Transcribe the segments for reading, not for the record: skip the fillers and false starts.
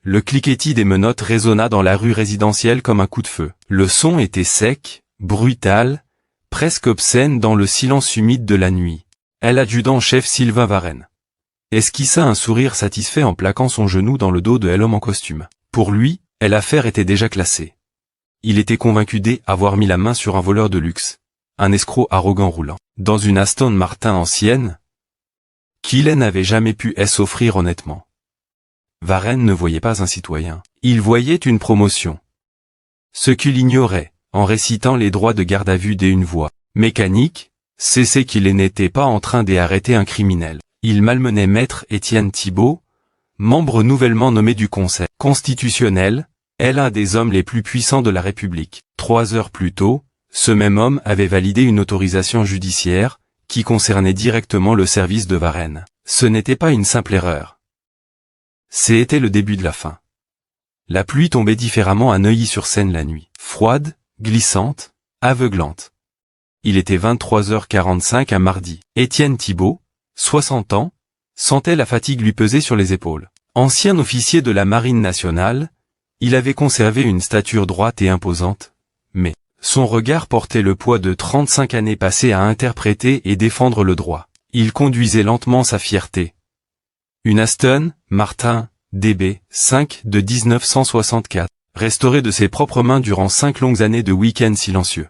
Le cliquetis des menottes résonna dans la rue résidentielle comme un coup de feu. Le son était sec, brutal, presque obscène dans le silence humide de la nuit. L'adjudant-chef Sylvain Varenne esquissa un sourire satisfait en plaquant son genou dans le dos de l'homme en costume. Pour lui, l'affaire était déjà classée. Il était convaincu d'avoir mis la main sur un voleur de luxe, un escroc arrogant roulant dans une Aston Martin ancienne, qu'il n'avait jamais pu s'offrir honnêtement. Varenne ne voyait pas un citoyen, il voyait une promotion. Ce qu'il ignorait, en récitant les droits de garde à vue d'une voix mécanique, c'est qu'il n'était pas en train d'arrêter un criminel. Il malmenait maître Étienne Thibault, membre nouvellement nommé du Conseil constitutionnel, l'un des hommes les plus puissants de la République. 3 heures plus tôt, ce même homme avait validé une autorisation judiciaire, qui concernait directement le service de Varenne. Ce n'était pas une simple erreur. C'était le début de la fin. La pluie tombait différemment à Neuilly-sur-Seine la nuit. Froide, glissante, aveuglante. Il était 23h45 un mardi. Étienne Thibault, 60 ans, sentait la fatigue lui peser sur les épaules. Ancien officier de la Marine nationale, il avait conservé une stature droite et imposante, mais son regard portait le poids de 35 années passées à interpréter et défendre le droit. Il conduisait lentement sa fierté. Une Aston Martin DB5 de 1964, restaurée de ses propres mains durant 5 longues années de week-end silencieux.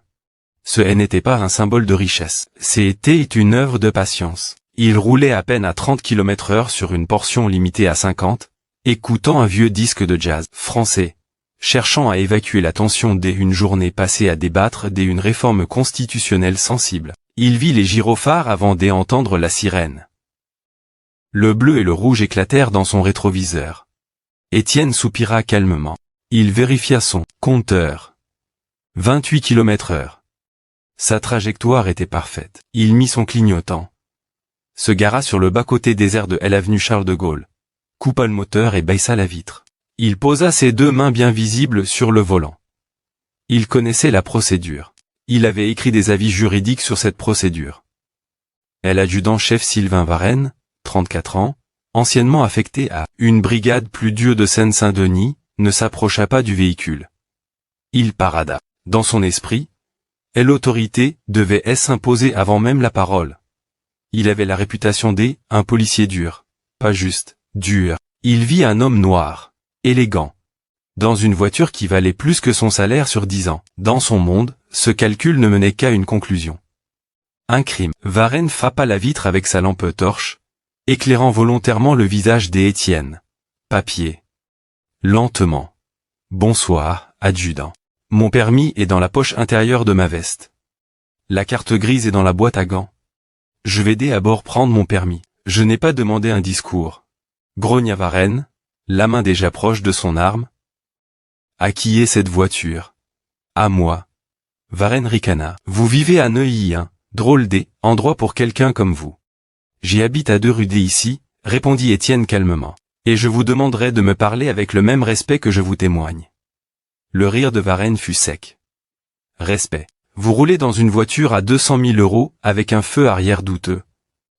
Ce n'était pas un symbole de richesse, c'était une œuvre de patience. Il roulait à peine à 30 km/h sur une portion limitée à 50, écoutant un vieux disque de jazz français, cherchant à évacuer la tension d'une journée passée à débattre d'une réforme constitutionnelle sensible. Il vit les gyrophares avant d'entendre la sirène. Le bleu et le rouge éclatèrent dans son rétroviseur. Étienne soupira calmement. Il vérifia son compteur. 28 km/h. Sa trajectoire était parfaite. Il mit son clignotant. Se gara sur le bas-côté désert de l'avenue Charles de Gaulle, coupa le moteur et baissa la vitre. Il posa ses 2 mains bien visibles sur le volant. Il connaissait la procédure. Il avait écrit des avis juridiques sur cette procédure. L'adjudant-chef Sylvain Varenne, 34 ans, anciennement affecté à une brigade plus dure de Seine-Saint-Denis, ne s'approcha pas du véhicule. Il parada. Dans son esprit, l'autorité devait s'imposer avant même la parole. Il avait la réputation un policier dur, pas juste, dur. Il vit un homme noir, élégant, dans une voiture qui valait plus que son salaire sur 10 ans. Dans son monde, ce calcul ne menait qu'à une conclusion. Un crime. Varenne frappa la vitre avec sa lampe torche, éclairant volontairement le visage d'Étienne. Papier. Lentement. Bonsoir, adjudant. Mon permis est dans la poche intérieure de ma veste. La carte grise est dans la boîte à gants. Je vais d'abord prendre mon permis. Je n'ai pas demandé un discours. Grogna Varenne, la main déjà proche de son arme. À qui est cette voiture? À moi. Varenne ricana. Vous vivez à Neuilly, hein? Drôle d'endroit pour quelqu'un comme vous. J'y habite à 2 rue d'ici, répondit Étienne calmement. Et je vous demanderai de me parler avec le même respect que je vous témoigne. Le rire de Varenne fut sec. Respect. Vous roulez dans une voiture à 200 000 € avec un feu arrière douteux.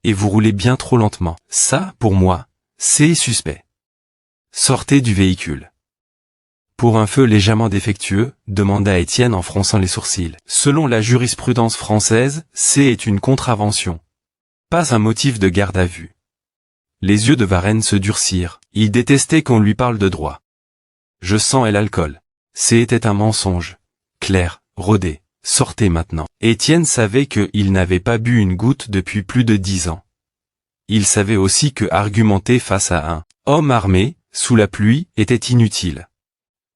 Et vous roulez bien trop lentement. Ça, pour moi, c'est suspect. Sortez du véhicule. Pour un feu légèrement défectueux, demanda Étienne en fronçant les sourcils. Selon la jurisprudence française, c'est une contravention. Pas un motif de garde à vue. Les yeux de Varenne se durcirent. Il détestait qu'on lui parle de droit. Je sens l'alcool. C'était un mensonge. Clair, rodé. Sortez maintenant. Étienne savait qu'il n'avait pas bu une goutte depuis plus de 10 ans. Il savait aussi que argumenter face à un homme armé, sous la pluie, était inutile.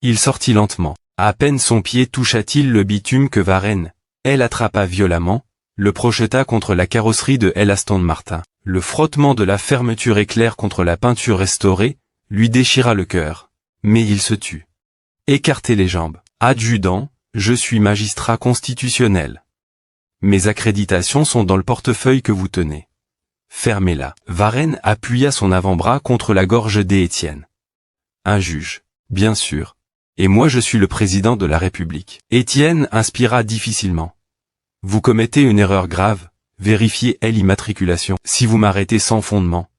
Il sortit lentement. À peine son pied toucha-t-il le bitume que Varenne, attrapa violemment, le projeta contre la carrosserie de Aston Martin. Le frottement de la fermeture éclair contre la peinture restaurée, lui déchira le cœur. Mais il se tut. Écartez les jambes. Adjudant, je suis magistrat constitutionnel. Mes accréditations sont dans le portefeuille que vous tenez. Fermez-la. Varenne appuya son avant-bras contre la gorge d'Étienne. Un juge, bien sûr. Et moi je suis le président de la République. Étienne inspira difficilement. Vous commettez une erreur grave, vérifiez l'immatriculation. Si vous m'arrêtez sans fondement,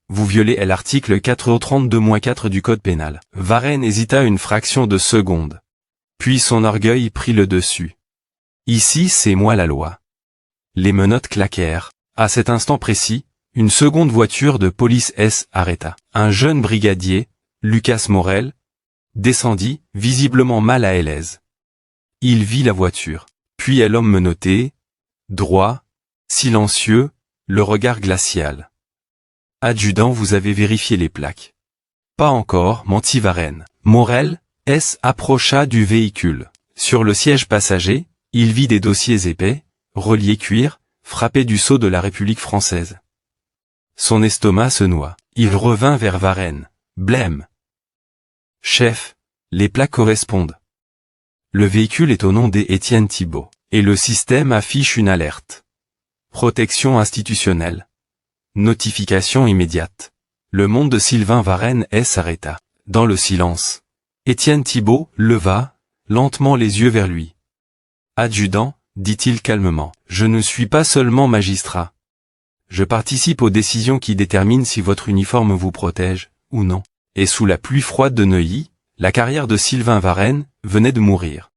vous violez l'article 432-4 du Code pénal. Varenne hésita une fraction de seconde. Puis son orgueil prit le dessus. Ici c'est moi la loi. Les menottes claquèrent. À cet instant précis, une seconde voiture de police arrêta. Un jeune brigadier, Lucas Morel, descendit, visiblement mal à l'aise. Il vit la voiture, puis l'homme menotté, droit, silencieux, le regard glacial. Adjudant, vous avez vérifié les plaques. Pas encore, mentit Varenne. Morel, approcha du véhicule. Sur le siège passager, il vit des dossiers épais, reliés cuir, frappés du sceau de la République française. Son estomac se noua. Il revint vers Varenne. Blême. Chef, les plaques correspondent. Le véhicule est au nom d'Étienne Thibault, et le système affiche une alerte. Protection institutionnelle. Notification immédiate. Le monde de Sylvain Varenne s'arrêta. Dans le silence. Étienne Thibault leva, lentement les yeux vers lui. Adjudant, dit-il calmement, je ne suis pas seulement magistrat. Je participe aux décisions qui déterminent si votre uniforme vous protège, ou non. Et sous la pluie froide de Neuilly, la carrière de Sylvain Varenne venait de mourir.